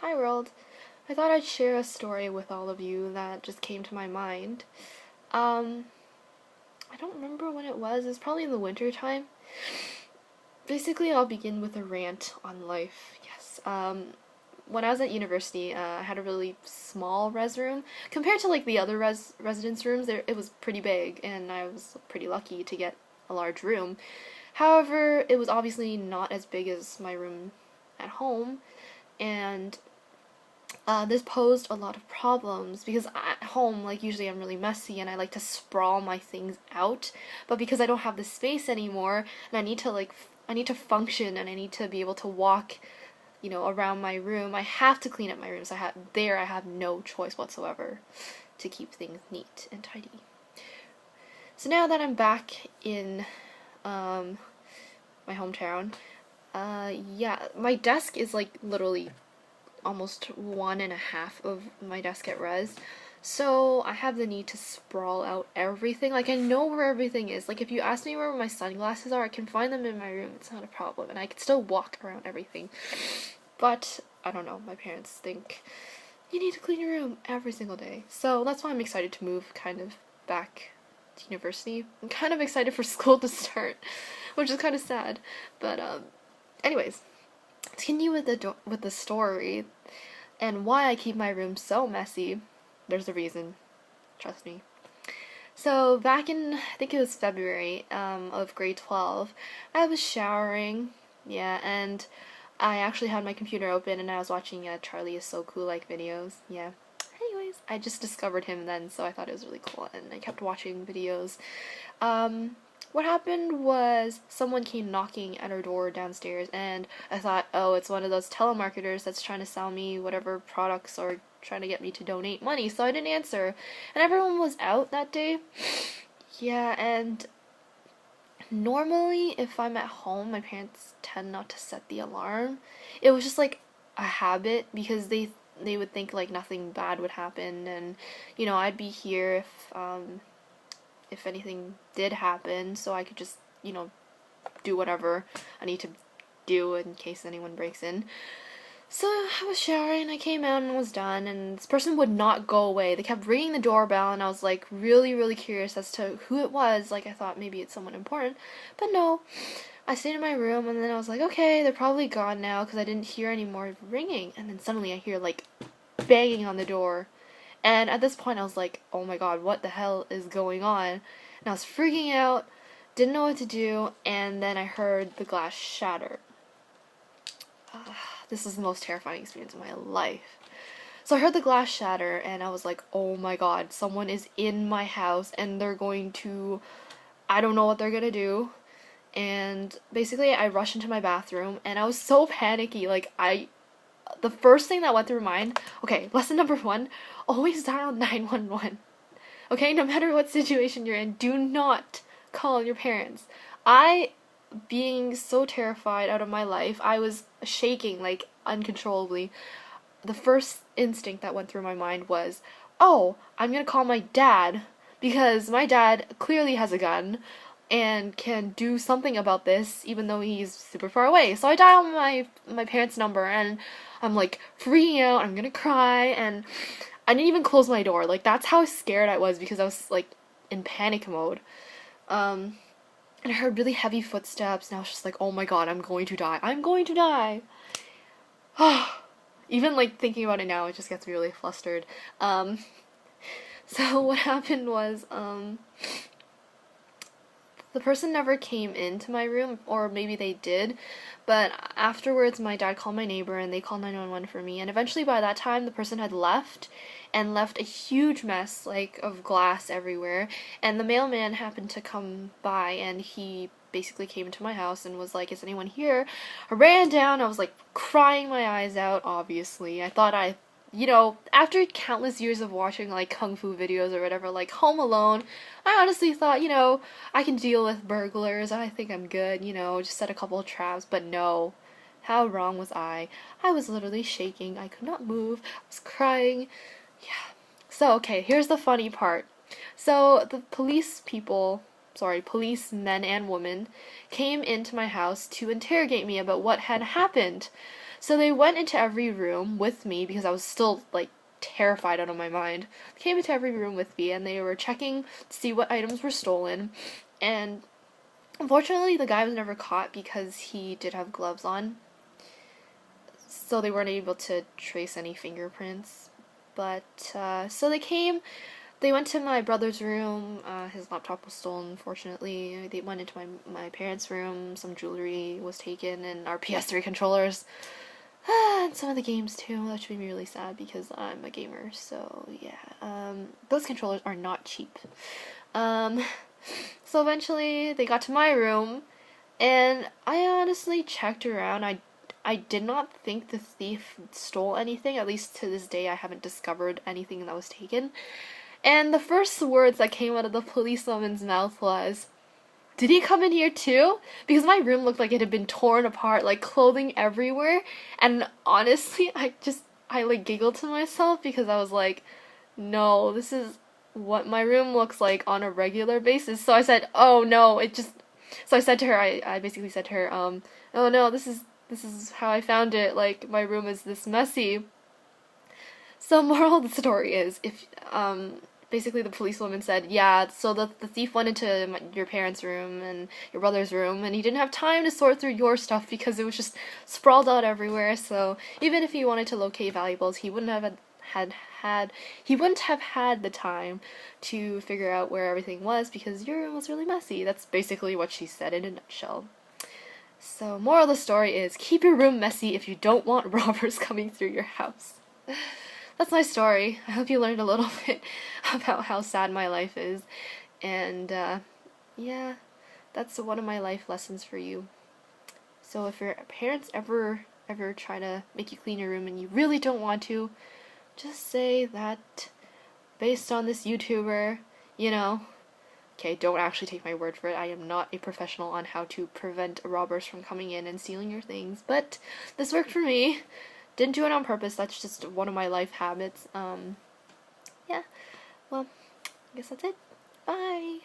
Hi world. I thought I'd share a story with all of you that just came to my mind. Um, I don't remember when it was. It was probably in the winter time. Basically, I'll begin with a rant on life. Yes. When I was at university, I had a really small res room compared to like the other residence rooms. It was pretty big, and I was pretty lucky to get a large room. However, it was obviously not as big as my room at home, and this posed a lot of problems because at home, like, usually I'm really messy and I like to sprawl my things out, but because I don't have the space anymore and I need to function and I need to be able to walk, around my room, I have to clean up my room. So I have no choice whatsoever to keep things neat and tidy. So now that I'm back in my hometown, yeah, my desk is like literally almost 1.5 of my desk at res. So I have the need to sprawl out everything. Like, I know where everything is. Like, if you ask me where my sunglasses are, I can find them in my room. It's not a problem. And I can still walk around everything. But, I don't know, my parents think you need to clean your room every single day. So that's why I'm excited to move kind of back to university. I'm kind of excited for school to start, which is kind of sad. But, anyways, continue with the story and why I keep my room so messy. There's a reason, trust me. So back in, I think it was February of grade 12, I was showering, yeah, and I actually had my computer open and I was watching Charlie is so cool like videos, yeah. Anyways, I just discovered him then, so I thought it was really cool, and I kept watching videos. What happened was someone came knocking at our door downstairs, and I thought, oh, it's one of those telemarketers that's trying to sell me whatever products or trying to get me to donate money, so I didn't answer. And everyone was out that day. Yeah, and normally if I'm at home, my parents tend not to set the alarm. It was just like a habit because they would think like nothing bad would happen, and I'd be here if anything did happen, so I could just, do whatever I need to do in case anyone breaks in. So I was showering, I came out and was done, and this person would not go away. They kept ringing the doorbell, and I was like really, really curious as to who it was. Like, I thought maybe it's someone important, but no. I stayed in my room, and then I was like, okay, they're probably gone now because I didn't hear any more ringing. And then suddenly I hear like banging on the door. And at this point, I was like, oh my god, what the hell is going on? And I was freaking out, didn't know what to do, and then I heard the glass shatter. This is the most terrifying experience of my life. So I heard the glass shatter, and I was like, oh my god, someone is in my house, and they're going to, I don't know what they're gonna do. And basically, I rushed into my bathroom, and I was so panicky, like, the first thing that went through my mind, okay, lesson number 1, always dial 911. Okay, no matter what situation you're in, do not call your parents. Being so terrified out of my life, I was shaking, like, uncontrollably. The first instinct that went through my mind was, oh, I'm gonna call my dad, because my dad clearly has a gun and can do something about this, even though he's super far away. So I dial my parents' number, and I'm like freaking out. I'm gonna cry, and I didn't even close my door. Like, that's how scared I was because I was like in panic mode. And I heard really heavy footsteps, and I was just like, oh my god, I'm going to die. I'm going to die. Even like thinking about it now, it just gets me really flustered. So what happened was, the person never came into my room, or maybe they did, but afterwards my dad called my neighbor and they called 911 for me, and eventually by that time the person had left and left a huge mess, like, of glass everywhere, and the mailman happened to come by, and he basically came into my house and was like, is anyone here? I ran down, I was like crying my eyes out, obviously. I thought after countless years of watching like kung fu videos or whatever, like Home Alone, I honestly thought, I can deal with burglars, I think I'm good, just set a couple of traps, but no. How wrong was I? I was literally shaking, I could not move, I was crying. Yeah. So, okay, here's the funny part. So, the policemen and women came into my house to interrogate me about what had happened. So they went into every room with me because I was still like terrified out of my mind. They came into every room with me and they were checking to see what items were stolen. And unfortunately, the guy was never caught because he did have gloves on. So they weren't able to trace any fingerprints. But so they went to my brother's room. His laptop was stolen, unfortunately. They went into my parents' room. Some jewelry was taken, and our PS3 controllers. And some of the games too. That should be really sad because I'm a gamer. So yeah, those controllers are not cheap. Um, so eventually they got to my room, and I honestly checked around. I did not think the thief stole anything. At least to this day, I haven't discovered anything that was taken. And the first words that came out of the policewoman's mouth was, "Did he come in here too?" Because my room looked like it had been torn apart, like clothing everywhere. And honestly, I like giggled to myself because I was like, no, this is what my room looks like on a regular basis. So I said, oh no, so I said to her, I basically said to her, oh no, this is how I found it. Like, my room is this messy. So moral of the story is, if basically the policewoman said, yeah, so the thief went into your parents' room and your brother's room, and he didn't have time to sort through your stuff because it was just sprawled out everywhere. So even if he wanted to locate valuables, he wouldn't have he wouldn't have had the time to figure out where everything was because your room was really messy. That's basically what she said in a nutshell. So moral of the story is, keep your room messy if you don't want robbers coming through your house. That's my story. I hope you learned a little bit about how sad my life is. And yeah, that's one of my life lessons for you. So if your parents ever try to make you clean your room and you really don't want to, just say that based on this YouTuber, you know. Okay, don't actually take my word for it. I am not a professional on how to prevent robbers from coming in and stealing your things, but this worked for me. Didn't do it on purpose. That's just one of my life habits. Yeah. Well, I guess that's it. Bye.